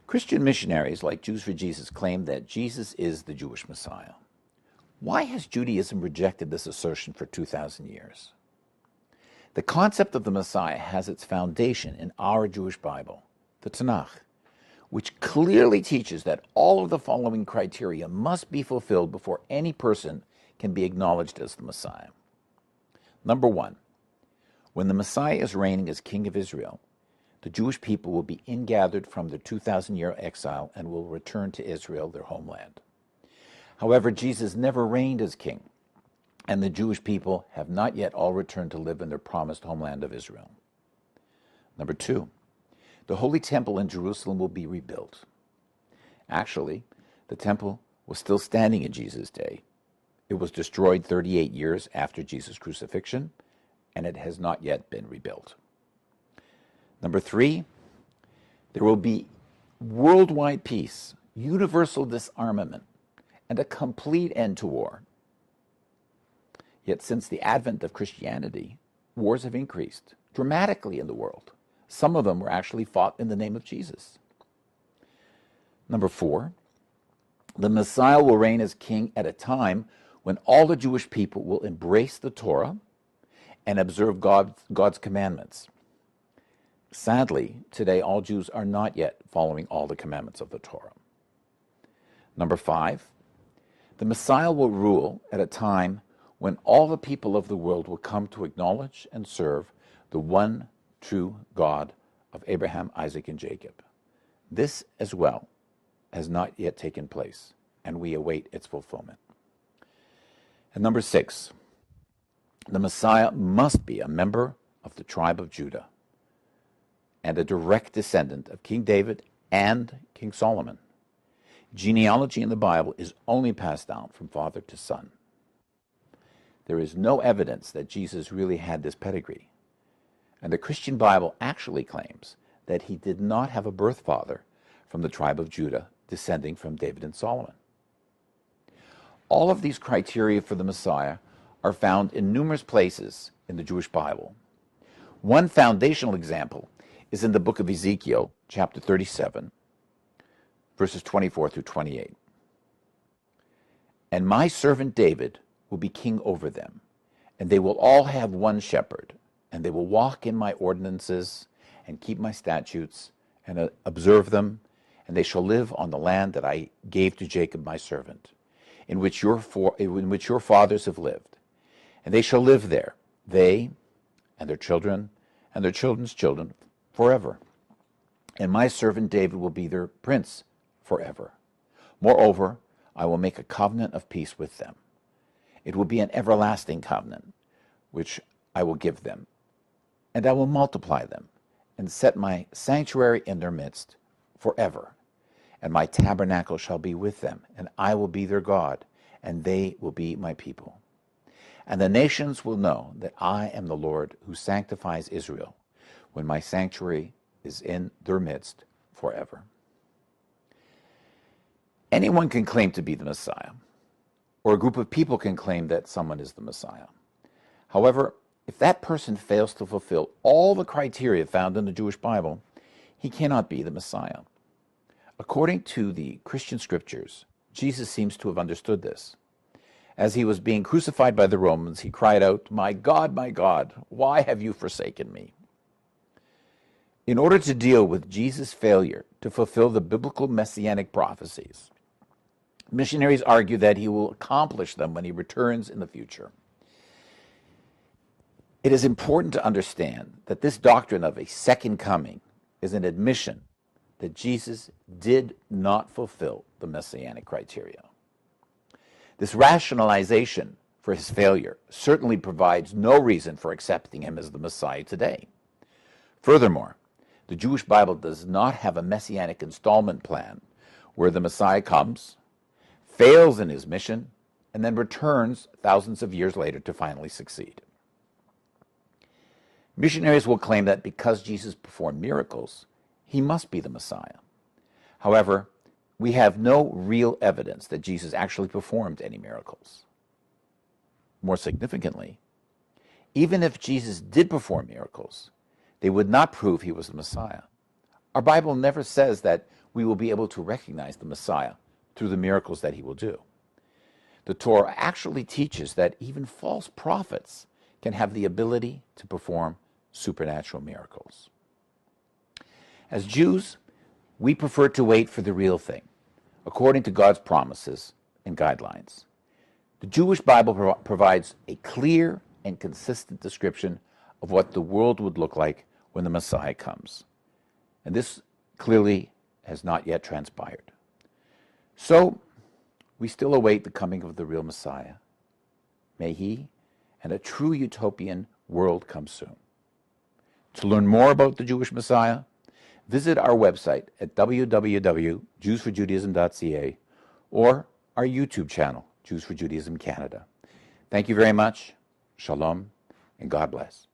Christian missionaries like Jews for Jesus claim that Jesus is the Jewish Messiah. Why has Judaism rejected this assertion for 2,000 years? The concept of the Messiah has its foundation in our Jewish Bible, the Tanakh, which clearly teaches that all of the following criteria must be fulfilled before any person can be acknowledged as the Messiah. Number one, when the Messiah is reigning as King of Israel, the Jewish people will be ingathered from their 2,000-year exile and will return to Israel, their homeland. However, Jesus never reigned as king, and the Jewish people have not yet all returned to live in their promised homeland of Israel. Number two, the Holy Temple in Jerusalem will be rebuilt. Actually, the temple was still standing in Jesus' day. It was destroyed 38 years after Jesus' crucifixion, and it has not yet been rebuilt. Number three, there will be worldwide peace, universal disarmament, and a complete end to war. Yet since the advent of Christianity, wars have increased dramatically in the world. Some of them were actually fought in the name of Jesus. Number four, the Messiah will reign as king at a time when all the Jewish people will embrace the Torah and observe God's commandments. Sadly, today all Jews are not yet following all the commandments of the Torah. Number five, the Messiah will rule at a time when all the people of the world will come to acknowledge and serve the one true God of Abraham, Isaac, and Jacob. This as well has not yet taken place, and we await its fulfillment. And number six, the Messiah must be a member of the tribe of Judah and a direct descendant of King David and King Solomon. Genealogy in the Bible is only passed down from father to son. There is no evidence that Jesus really had this pedigree. And the Christian Bible actually claims that he did not have a birth father from the tribe of Judah descending from David and Solomon. All of these criteria for the Messiah are found in numerous places in the Jewish Bible. One foundational example is in the book of Ezekiel, chapter 37, verses 24 through 28. And my servant David will be king over them, and they will all have one shepherd, and they will walk in my ordinances and keep my statutes and observe them, and they shall live on the land that I gave to Jacob my servant, in which your fathers have lived. And they shall live there, they and their children and their children's children, forever. And my servant David will be their prince forever. Moreover, I will make a covenant of peace with them. It will be an everlasting covenant, which I will give them. And I will multiply them, and set my sanctuary in their midst forever. And my tabernacle shall be with them, and I will be their God, and they will be my people. And the nations will know that I am the Lord who sanctifies Israel, when my sanctuary is in their midst forever. Anyone can claim to be the Messiah, or a group of people can claim that someone is the Messiah. However, if that person fails to fulfill all the criteria found in the Jewish Bible, he cannot be the Messiah. According to the Christian scriptures, Jesus seems to have understood this. As he was being crucified by the Romans, he cried out, my God, why have you forsaken me?" In order to deal with Jesus' failure to fulfill the biblical messianic prophecies, missionaries argue that he will accomplish them when he returns in the future. It is important to understand that this doctrine of a second coming is an admission that Jesus did not fulfill the messianic criteria. This rationalization for his failure certainly provides no reason for accepting him as the Messiah today. Furthermore, the Jewish Bible does not have a messianic installment plan where the Messiah comes, fails in his mission, and then returns thousands of years later to finally succeed. Missionaries will claim that because Jesus performed miracles, he must be the Messiah. However, we have no real evidence that Jesus actually performed any miracles. More significantly, even if Jesus did perform miracles, they would not prove he was the Messiah. Our Bible never says that we will be able to recognize the Messiah through the miracles that he will do. The Torah actually teaches that even false prophets can have the ability to perform supernatural miracles. As Jews, we prefer to wait for the real thing, according to God's promises and guidelines. The Jewish Bible provides a clear and consistent description of what the world would look like when the Messiah comes. And this clearly has not yet transpired. So, we still await the coming of the real Messiah. May he and a true utopian world come soon. To learn more about the Jewish Messiah, visit our website at www.jewsforjudaism.ca or our YouTube channel, Jews for Judaism Canada. Thank you very much. Shalom, and God bless.